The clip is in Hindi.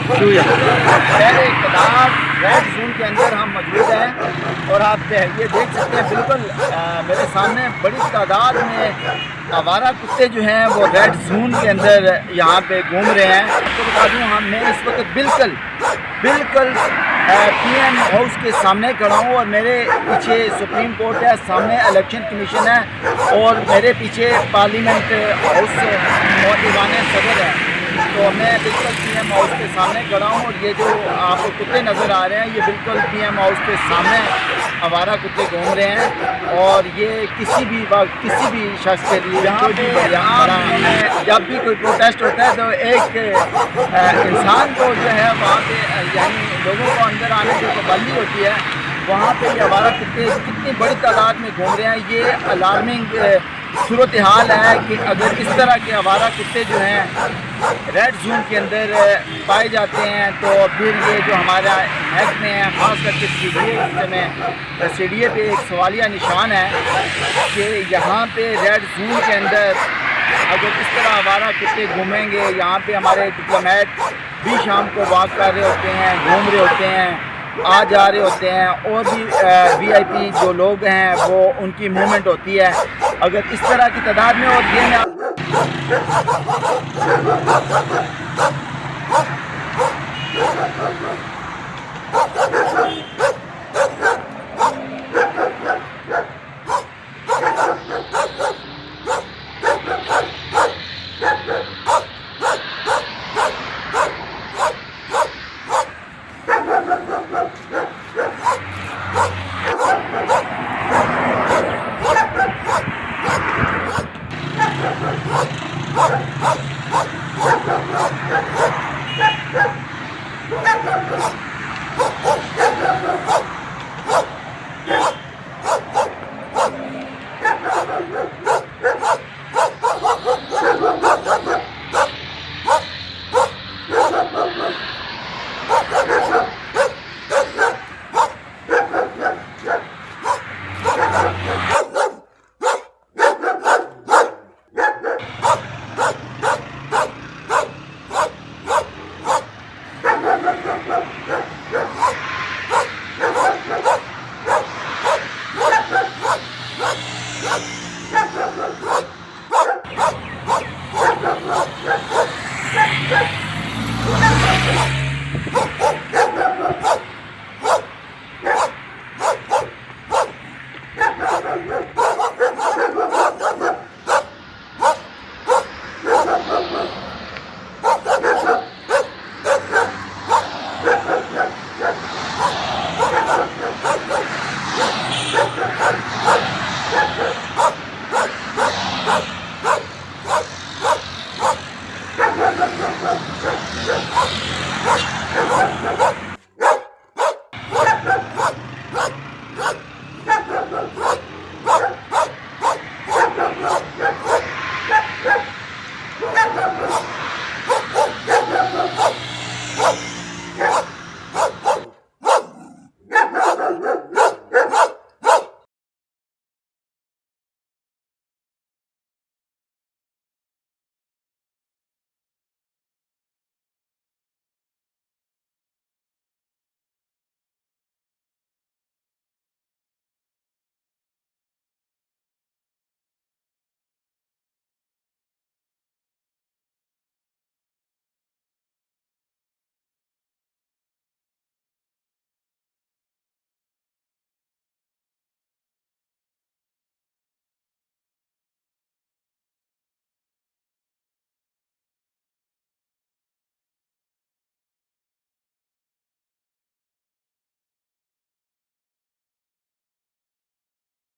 पहले इक़्तिदार रेड जोन के अंदर हम मौजूद हैं और आप ये देख सकते हैं बिल्कुल मेरे सामने बड़ी तादाद में आवारा कुत्ते जो हैं वो रेड जोन के अंदर यहाँ पे घूम रहे हैं। आपको बता दूँ मैं इस वक्त बिल्कुल PM हाउस के सामने खड़ा हूँ और मेरे पीछे सुप्रीम कोर्ट है, सामने इलेक्शन कमीशन है और मेरे पीछे पार्लियामेंट हाउस और दीवान सदर है। तो मैं बिल्कुल PM हाउस के सामने खड़ा हूँ और ये जो आपको कुत्ते नज़र आ रहे हैं ये बिल्कुल PM हाउस के सामने आवारा कुत्ते घूम रहे हैं और ये किसी भी वक्त किसी भी शख्स के लिए यहाँ जब भी कोई प्रोटेस्ट होता है तो एक इंसान को जो है वहाँ पे यानी लोगों को अंदर आने की पाबंदी होती है। वहाँ पे ये आवारा कुत्ते कितनी बड़ी तादाद में घूम रहे हैं, ये अलार्मिंग सूरत हाल है कि अगर इस तरह के आवारा कुत्ते जो हैं रेड जोन के अंदर पाए जाते हैं तो फिर ये जो हमारा महकमे है ख़ास करके CDA पे एक सवालिया निशान है कि यहाँ पे रेड जोन के अंदर अगर इस तरह आवारा कुत्ते घूमेंगे। यहाँ पे हमारे डिप्लोमेट भी शाम को वॉक कर रहे होते हैं, घूम रहे होते हैं, आ जा रहे होते हैं और भी VIP जो लोग हैं वो उनकी मूवमेंट होती है। अगर इस तरह की तादाद में और ये